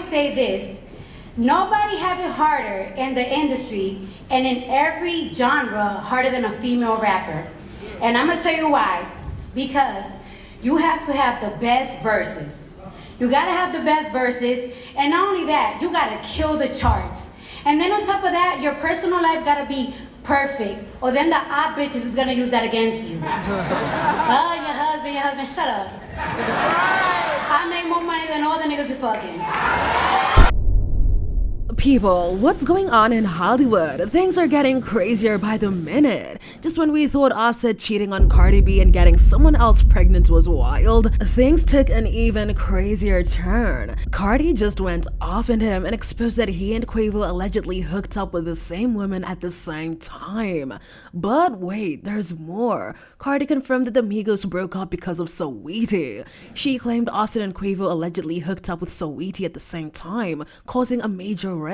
say this. Nobody have it harder in the industry and in every genre harder than a female rapper. And I'm gonna tell you why. Because you have to have the best verses. You gotta have the best verses, and not only that, you gotta kill the charts. And then on top of that, your personal life gotta be perfect, or then the odd bitches is gonna use that against you. Oh, your husband, shut up. I make more money than all the niggas you fucking. People, what's going on in Hollywood? Things are getting crazier by the minute. Just when we thought Offset cheating on Cardi B and getting someone else pregnant was wild, things took an even crazier turn. Cardi just went off on him and exposed that he and Quavo allegedly hooked up with the same woman at the same time. But wait, there's more. Cardi confirmed that the Migos broke up because of Saweetie. She claimed Offset and Quavo allegedly hooked up with Saweetie at the same time, causing a major rift.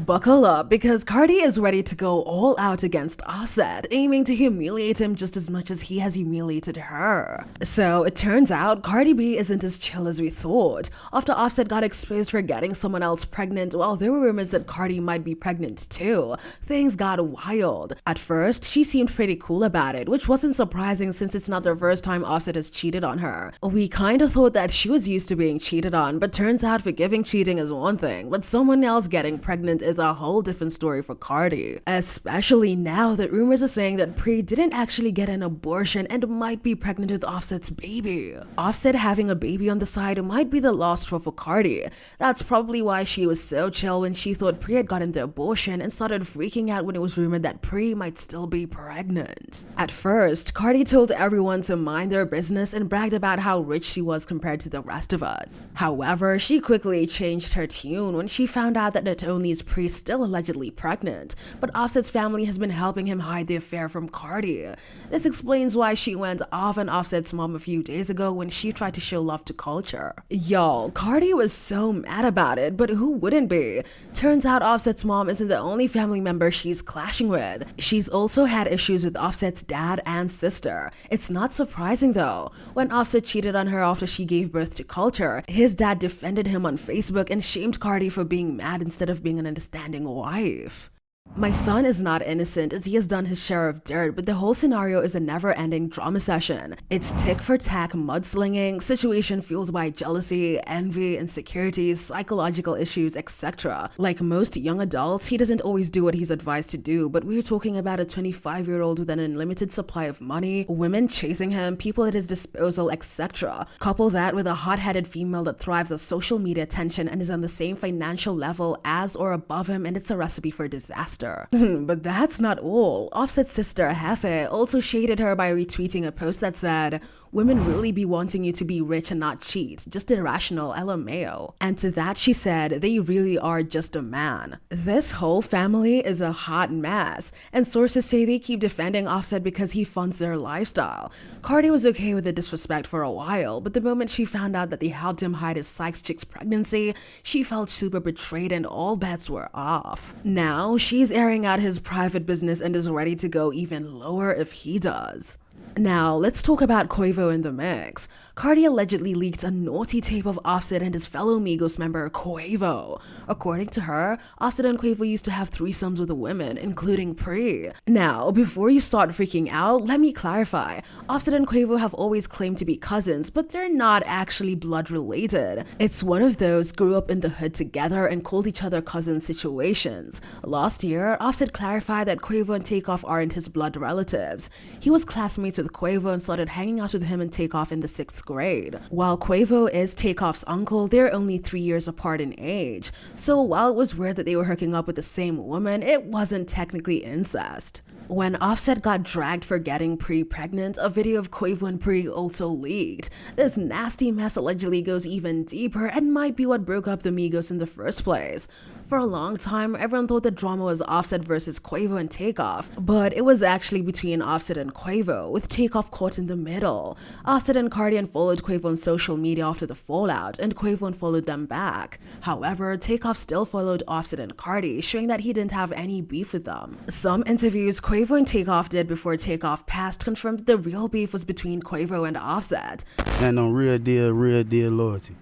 Buckle up, because Cardi is ready to go all out against Offset, aiming to humiliate him just as much as he has humiliated her. So it turns out Cardi B isn't as chill as we thought. After Offset got exposed for getting someone else pregnant, well, there were rumors that Cardi might be pregnant too. Things got wild. At first, she seemed pretty cool about it, which wasn't surprising since it's not the first time Offset has cheated on her. We kind of thought that she was used to being cheated on, but turns out forgiving cheating is one thing, but someone else getting pregnant is a whole different story for Cardi. Especially now that rumors are saying that Fr3ak0ff didn't actually get an abortion and might be pregnant with Offset's baby. Offset having a baby on the side might be the last straw for Cardi. That's probably why she was so chill when she thought Fr3ak0ff had gotten the abortion and started freaking out when it was rumored that Fr3ak0ff might still be pregnant. At first, Cardi told everyone to mind their business and bragged about how rich she was compared to the rest of us. However, she quickly changed her tune when she found out that not only is Fr3ak0ff still allegedly pregnant, but Offset's family has been helping him hide the affair from Cardi. This explains why she went off on Offset's mom a few days ago when she tried to show love to culture. Y'all, Cardi was so mad about it, but who wouldn't be? Turns out Offset's mom isn't the only family member she's clashing with. She's also had issues with Offset's dad and sister. It's not surprising though. When Offset cheated on her after she gave birth to Culture, his dad defended him on Facebook and shamed Cardi for being mad instead of being an understanding wife. My son is not innocent as he has done his share of dirt, but the whole scenario is a never-ending drama session. It's tick for tack mudslinging, situation fueled by jealousy, envy, insecurities, psychological issues, etc. Like most young adults, he doesn't always do what he's advised to do, but we're talking about a 25-year-old with an unlimited supply of money, women chasing him, people at his disposal, etc. Couple that with a hot-headed female that thrives on social media attention and is on the same financial level as or above him, and it's a recipe for disaster. But that's not all. Offset's sister, THRE also shaded her by retweeting a post that said, "Women really be wanting you to be rich and not cheat, just irrational, LMAO." And to that she said, "They really are just a man." This whole family is a hot mess, and sources say they keep defending Offset because he funds their lifestyle. Cardi was okay with the disrespect for a while, but the moment she found out that they helped him hide his Sykes chick's pregnancy, she felt super betrayed and all bets were off. Now she's airing out his private business and is ready to go even lower if he does. Now, let's talk about Quavo in the mix. Cardi allegedly leaked a naughty tape of Offset and his fellow Migos member Quavo. According to her, Offset and Quavo used to have threesomes with women, including Fr3ak0ff. Now, before you start freaking out, let me clarify. Offset and Quavo have always claimed to be cousins, but they're not actually blood related. It's one of those grew up in the hood together and called each other cousins situations. Last year, Offset clarified that Quavo and THRE OME aren't his blood relatives. He was classmates with Quavo and started hanging out with him and THRE OME in the 6th grade. While Quavo is THRE OME's uncle, they're only 3 years apart in age. So while it was weird that they were hooking up with the same woman, it wasn't technically incest. When Offset got dragged for getting Fr3ak0ff pregnant, a video of Quavo and Fr3ak0ff also leaked. This nasty mess allegedly goes even deeper and might be what broke up the Migos in the first place. For a long time, everyone thought the drama was Offset versus Quavo and THRE OME, but it was actually between Offset and Quavo, with THRE OME caught in the middle. Offset and Cardi unfollowed Quavo on social media after the fallout, and Quavo unfollowed them back. However, THRE OME still followed Offset and Cardi, showing that he didn't have any beef with them. Some interviews Quavo and THRE OME did before THRE OME passed confirmed that the real beef was between Quavo and Offset. And on real deal loyalty.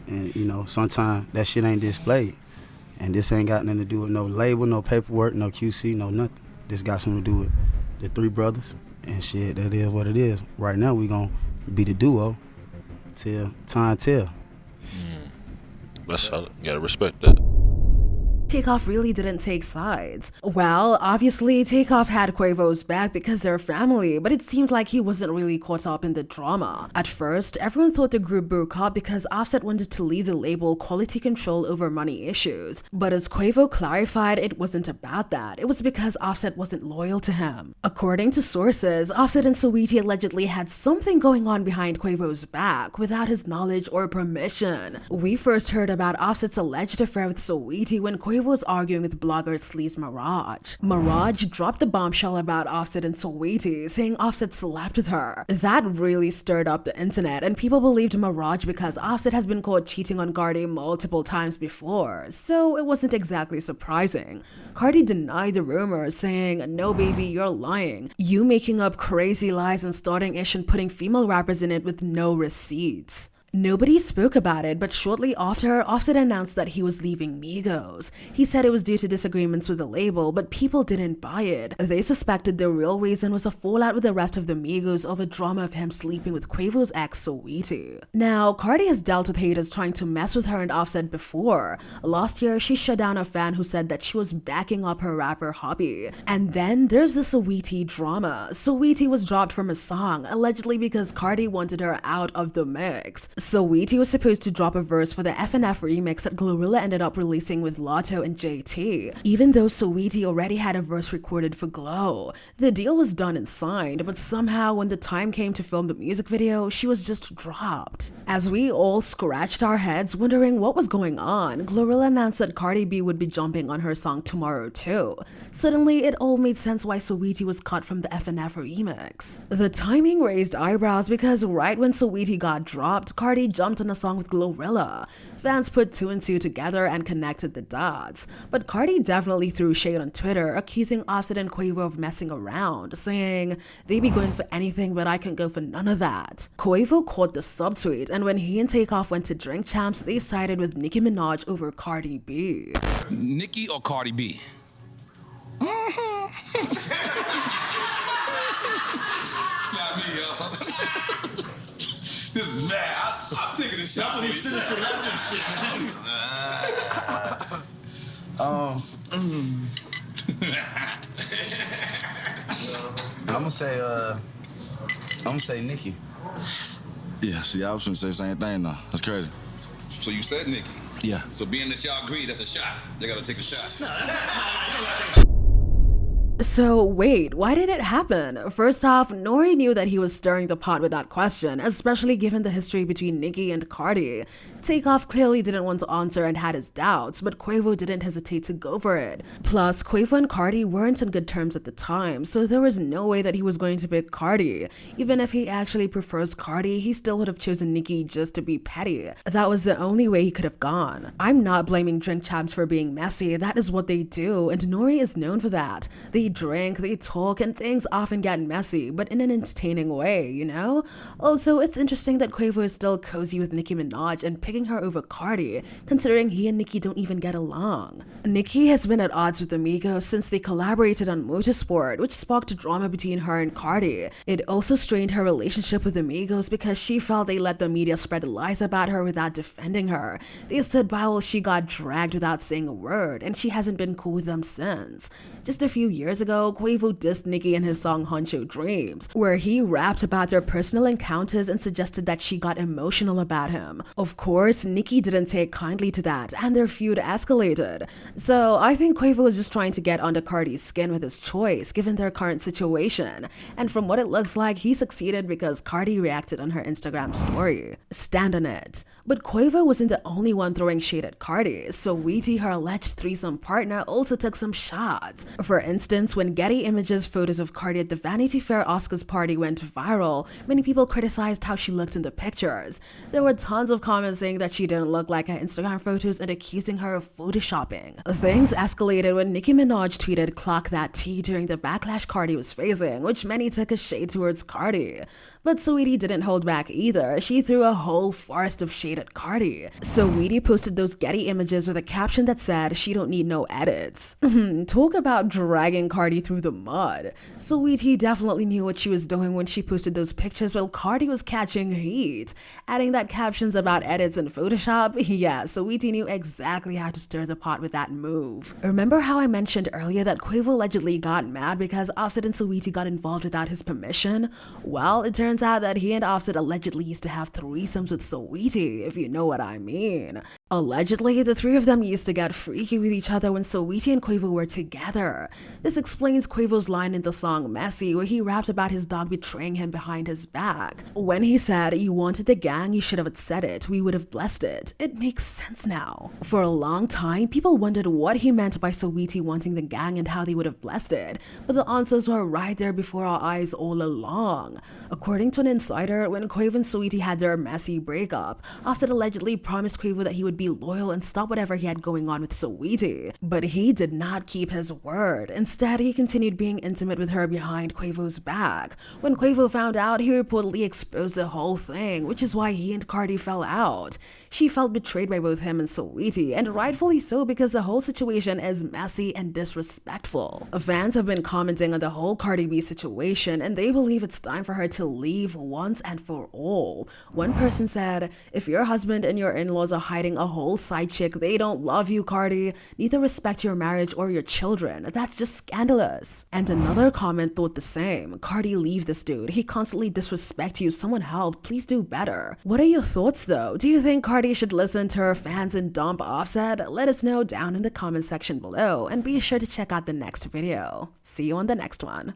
And, you know, sometimes that shit ain't displayed. And this ain't got nothing to do with no label, no paperwork, no QC, no nothing. This got something to do with the three brothers. And shit, that is what it is. Right now, we gonna be the duo till time tell. That's solid. You gotta respect that. THRE really didn't take sides. Well, obviously, THRE had Quavo's back because they're family, but it seemed like he wasn't really caught up in the drama. At first, everyone thought the group broke up because Offset wanted to leave the label quality control over money issues. But as Quavo clarified, it wasn't about that. It was because Offset wasn't loyal to him. According to sources, Offset and Saweetie allegedly had something going on behind Quavo's back without his knowledge or permission. We first heard about Offset's alleged affair with Saweetie when Quavo was arguing with blogger Sleaze Mirage. Mirage dropped the bombshell about Offset and Saweetie, saying Offset slept with her. That really stirred up the internet, and people believed Mirage because Offset has been caught cheating on Cardi multiple times before, so it wasn't exactly surprising. Cardi denied the rumors, saying, "No baby, you're lying. You making up crazy lies and starting ish and putting female rappers in it with no receipts." Nobody spoke about it, but shortly after, Offset announced that he was leaving Migos. He said it was due to disagreements with the label, but people didn't buy it. They suspected the real reason was a fallout with the rest of the Migos over drama of him sleeping with Quavo's ex, Saweetie. Now, Cardi has dealt with haters trying to mess with her and Offset before. Last year, she shut down a fan who said that she was backing up her rapper hobby. And then there's the Saweetie drama. Saweetie was dropped from a song, allegedly because Cardi wanted her out of the mix. Saweetie was supposed to drop a verse for the F&F remix that Glorilla ended up releasing with Lotto and JT, even though Saweetie already had a verse recorded for Glow. The deal was done and signed, but somehow when the time came to film the music video, she was just dropped. As we all scratched our heads wondering what was going on, Glorilla announced that Cardi B would be jumping on her song Tomorrow too. Suddenly, it all made sense why Saweetie was cut from the F&F remix. The timing raised eyebrows because right when Saweetie got dropped, Cardi jumped on a song with Glorilla. Fans put two and two together and connected the dots. But Cardi definitely threw shade on Twitter, accusing Offset and Quavo of messing around, saying, "They be going for anything, but I can go for none of that." Quavo caught the subtweet, and when he and THRE went to Drink Champs, they sided with Nicki Minaj over Cardi B. Nicki or Cardi B? Not me, y'all. This is mad. I'm taking a shot. I'm sinister shit, I'm gonna say Nicki. Yeah, see, I was gonna say the same thing though. That's crazy. So you said Nicki? Yeah. So being that y'all agree, that's a shot. They gotta take a shot. So wait, why did it happen? First off, Nori knew that he was stirring the pot with that question, especially given the history between Nicki and Cardi. THRE clearly didn't want to answer and had his doubts, but Quavo didn't hesitate to go for it. Plus, Quavo and Cardi weren't on good terms at the time, so there was no way that he was going to pick Cardi. Even if he actually prefers Cardi, he still would have chosen Nicki just to be petty. That was the only way he could have gone. I'm not blaming Drink Champs for being messy, that is what they do, and Nori is known for that. They drink, they talk, and things often get messy, but in an entertaining way, you know? Also, it's interesting that Quavo is still cozy with Nicki Minaj and picking her over Cardi, considering he and Nicki don't even get along. Nicki has been at odds with the Migos since they collaborated on Motorsport, which sparked drama between her and Cardi. It also strained her relationship with the Migos because she felt they let the media spread lies about her without defending her. They stood by while she got dragged without saying a word, and she hasn't been cool with them since. Just a few years ago, Quavo dissed Nicki in his song Honcho Dreams, where he rapped about their personal encounters and suggested that she got emotional about him. Of course, Nicki didn't take kindly to that, and their feud escalated. So I think Quavo was just trying to get under Cardi's skin with his choice, given their current situation. And from what it looks like, he succeeded because Cardi reacted on her Instagram story. Stand on it. But Quavo wasn't the only one throwing shade at Cardi. Saweetie, her alleged threesome partner, also took some shots. For instance, when Getty Images photos of Cardi at the Vanity Fair Oscars party went viral, many people criticized how she looked in the pictures. There were tons of comments saying that she didn't look like her Instagram photos and accusing her of photoshopping. Things escalated when Nicki Minaj tweeted "clock that tea" during the backlash Cardi was facing, which many took as shade towards Cardi. But Saweetie didn't hold back either. She threw a whole forest of shade humiliated Cardi. Saweetie posted those Getty images with a caption that said she don't need no edits. Talk about dragging Cardi through the mud. Saweetie definitely knew what she was doing when she posted those pictures while Cardi was catching heat. Adding that captions about edits in Photoshop, yeah, Saweetie knew exactly how to stir the pot with that move. Remember how I mentioned earlier that Quavo allegedly got mad because Offset and Saweetie got involved without his permission? Well, it turns out that he and Offset allegedly used to have threesomes with Saweetie, if you know what I mean. Allegedly, the three of them used to get freaky with each other when Saweetie and Quavo were together. This explains Quavo's line in the song Messy, where he rapped about his dog betraying him behind his back. When he said, "You wanted the gang, you should have said it, we would have blessed it." It makes sense now. For a long time, people wondered what he meant by Saweetie wanting the gang and how they would have blessed it, but the answers were right there before our eyes all along. According to an insider, when Quavo and Saweetie had their messy breakup, Offset allegedly promised Quavo that he would be loyal and stop whatever he had going on with Saweetie. But he did not keep his word. Instead, he continued being intimate with her behind Quavo's back. When Quavo found out, he reportedly exposed the whole thing, which is why he and Cardi fell out. She felt betrayed by both him and Saweetie, and rightfully so because the whole situation is messy and disrespectful. Fans have been commenting on the whole Cardi B situation, and they believe it's time for her to leave once and for all. One person said, "If your husband and your in-laws are hiding a whole side chick, they don't love you, Cardi. Neither respect your marriage or your children. That's just scandalous." And another comment thought the same. "Cardi, leave this dude. He constantly disrespects you. Someone help. Please do better." What are your thoughts though? Do you think Cardi should listen to her fans and dump Offset? Let us know down in the comment section below, and be sure to check out the next video. See you on the next one.